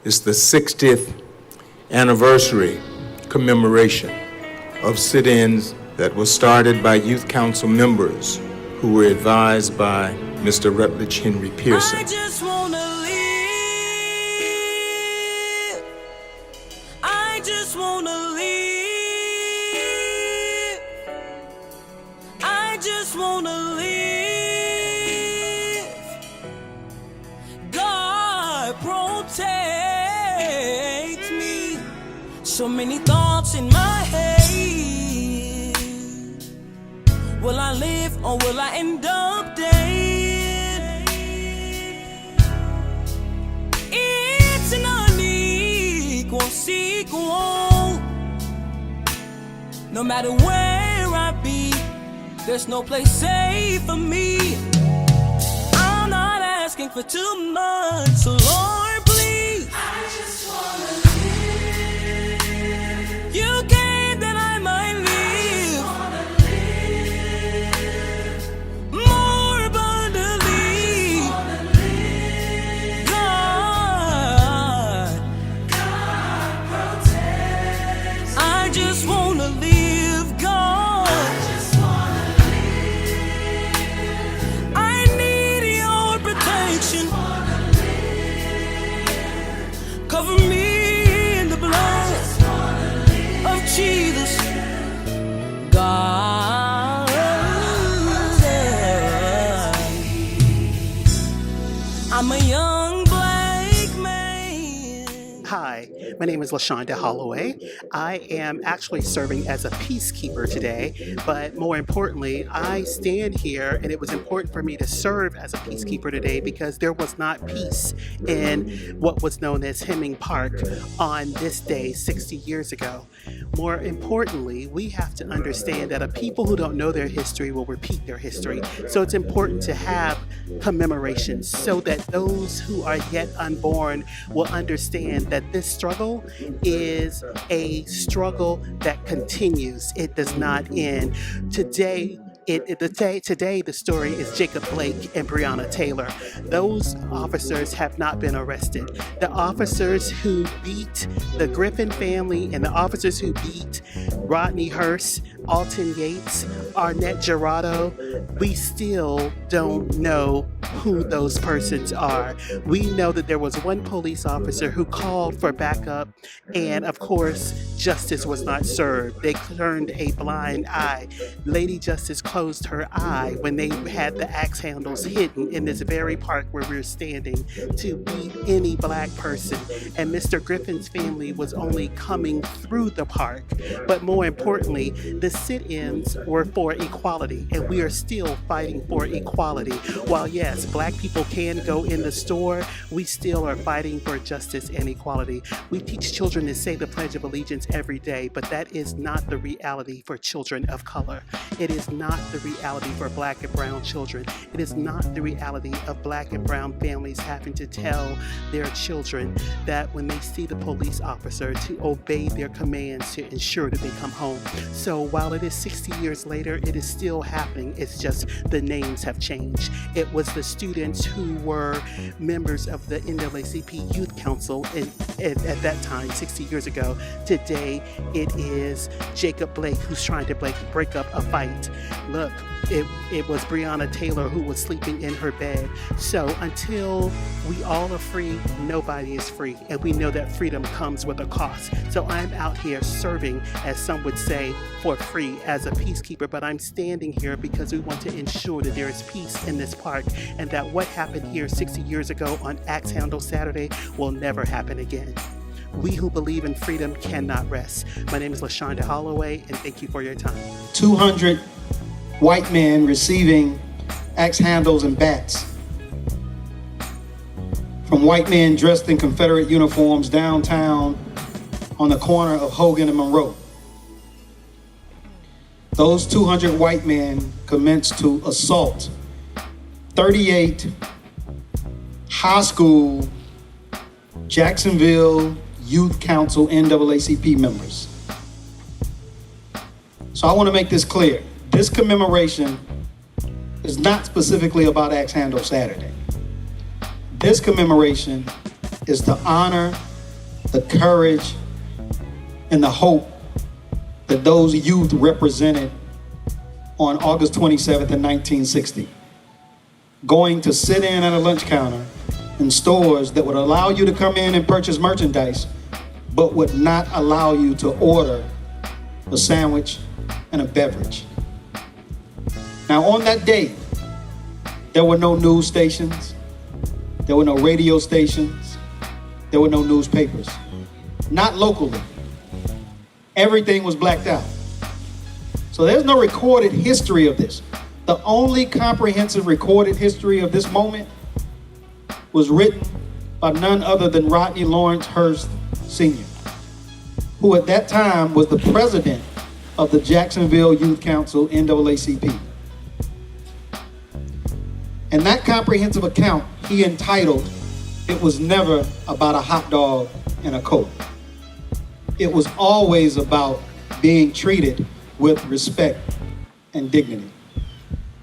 It's the 60th anniversary commemoration of sit-ins that was started by youth council members who were advised by Mr. Rutledge Henry Pearson. I just wanna live. I just wanna live. I just wanna live. God protect me. So many thoughts in my head. Will I live or will I end up dead? It's an unequal sequel. No matter where I be, there's no place safe for me. I'm not asking for too much, so Lord, please. I just wanna live. You gave that I might live. More abundantly. God protects. I just wanna live, God. I need your protection. Cover me in the blood of Jesus. God, I'm a young black man. Hi, my name is LaShonda Holloway. I am actually serving as a peacekeeper today, but more importantly, I stand here and it was important for me to serve as a peacekeeper today because there was not peace in what was known as Hemming Park on this day 60 years ago. More importantly, we have to understand that a people who don't know their history will repeat their history. So it's important to have commemorations so that those who are yet unborn will understand that this struggle is a struggle that continues. It does not end. Today, the story is Jacob Blake and Breonna Taylor. Those officers have not been arrested. The officers who beat the Griffin family and the officers who beat Rodney Hurst, Alton Yates, Arnett Gerardo, we still don't know who those persons are. We know that there was one police officer who called for backup, and of course, justice was not served. They turned a blind eye. Lady Justice closed her eye when they had the axe handles hidden in this very park where we're standing to beat any black person. And Mr. Griffin's family was only coming through the park. But more importantly, the sit-ins were for equality, and we are still fighting for equality. While yes, black people can go in the store, we still are fighting for justice and equality. We teach children to say the Pledge of Allegiance every day, but that is not the reality for children of color. It is not the reality for black and brown children. It is not the reality of black and brown families having to tell their children that when they see the police officer to obey their commands to ensure that they come home. So while it is 60 years later, it is still happening. It's just the names have changed. It was the students who were members of the NAACP Youth Council at that time, 60 years ago. Today, it is Jacob Blake who's trying to break up a fight. Look, it was Breonna Taylor who was sleeping in her bed. So until we all are free, nobody is free. And we know that freedom comes with a cost. So I'm out here serving, as some would say, for free as a peacekeeper. But I'm standing here because we want to ensure that there is peace in this park and that what happened here 60 years ago on Axe Handle Saturday will never happen again. We who believe in freedom cannot rest. My name is LaShonda Holloway, and thank you for your time. 200 white men receiving axe handles and bats from white men dressed in Confederate uniforms downtown on the corner of Hogan and Monroe. Those 200 white men commenced to assault 38 high school Jacksonville Youth Council NAACP members. So I want to make this clear. This commemoration is not specifically about Axe Handle Saturday. This commemoration is to honor the courage, and the hope that those youth represented on August 27th in 1960. Going to sit in at a lunch counter in stores that would allow you to come in and purchase merchandise, but would not allow you to order a sandwich and a beverage. Now, on that day, there were no news stations, there were no radio stations, there were no newspapers, not locally. Everything was blacked out. So there's no recorded history of this. The only comprehensive recorded history of this moment was written by none other than Rodney Lawrence Hearst Sr., who at that time was the president of the Jacksonville Youth Council, NAACP. And that comprehensive account he entitled, "It Was Never About a Hot Dog and a Coke." It was always about being treated with respect and dignity.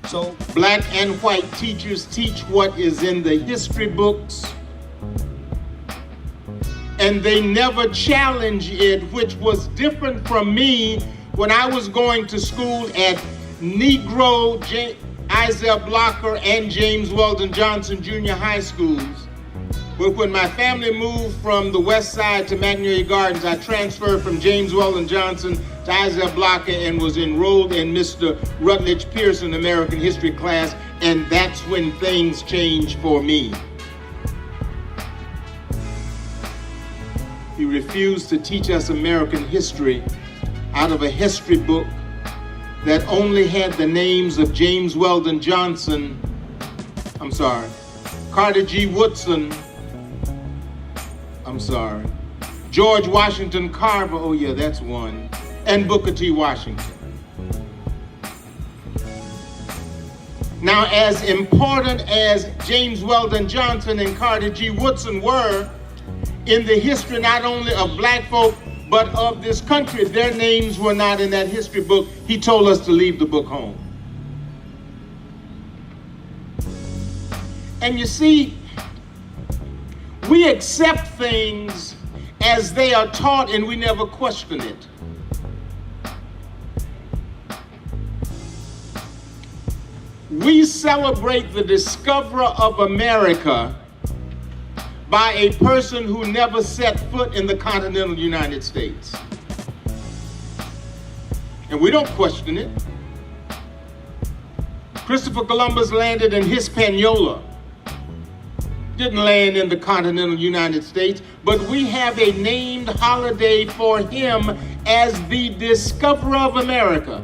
So black and white teachers teach what is in the history books, and they never challenge it, which was different from me when I was going to school at Negro, Isaiah Blocker, and James Weldon Johnson Junior High Schools. But when my family moved from the west side to Magnolia Gardens, I transferred from James Weldon Johnson to Isaiah Blocker and was enrolled in Mr. Rutledge Pearson American History class, and that's when things changed for me. He refused to teach us American history out of a history book that only had the names of James Weldon Johnson, Carter G. Woodson, George Washington Carver, oh yeah, that's one, and Booker T. Washington. Now, as important as James Weldon Johnson and Carter G. Woodson were in the history not only of black folk, but of this country, their names were not in that history book. He told us to leave the book home. And you see, we accept things as they are taught and we never question it. We celebrate the discoverer of America by a person who never set foot in the continental United States. And we don't question it. Christopher Columbus landed in Hispaniola. Didn't land in the continental United States, but we have a named holiday for him as the discoverer of America.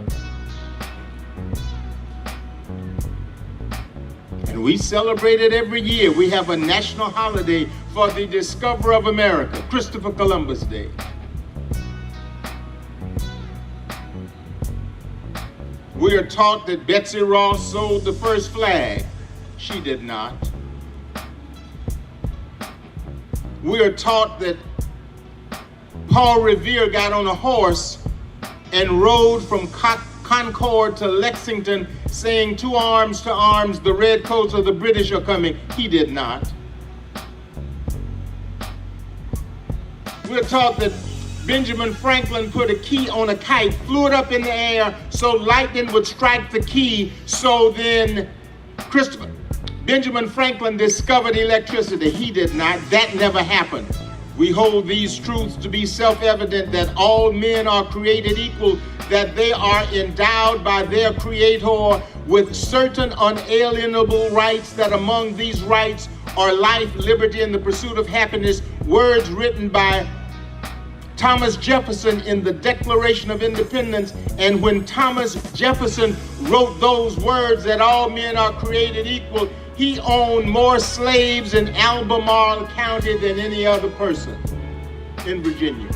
And we celebrate it every year. We have a national holiday for the discoverer of America, Christopher Columbus Day. We are taught that Betsy Ross sold the first flag. She did not. We are taught that Paul Revere got on a horse and rode from Concord to Lexington saying, "To arms, the red coats of the British are coming." He did not. We're taught that Benjamin Franklin put a key on a kite, flew it up in the air so lightning would strike the key, so then Benjamin Franklin discovered electricity. He did not. That never happened. We hold these truths to be self-evident, that all men are created equal, that they are endowed by their Creator with certain unalienable rights, that among these rights are life, liberty, and the pursuit of happiness, words written by Thomas Jefferson in the Declaration of Independence. And when Thomas Jefferson wrote those words, that all men are created equal, he owned more slaves in Albemarle County than any other person in Virginia.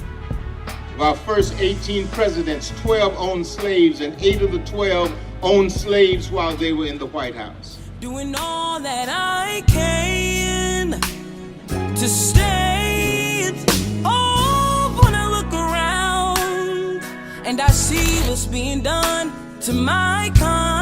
Of our first 18 presidents, 12 owned slaves, and 8 of the 12 owned slaves while they were in the White House. Doing all that I can to stay. Oh, when I look around and I see what's being done to my kind.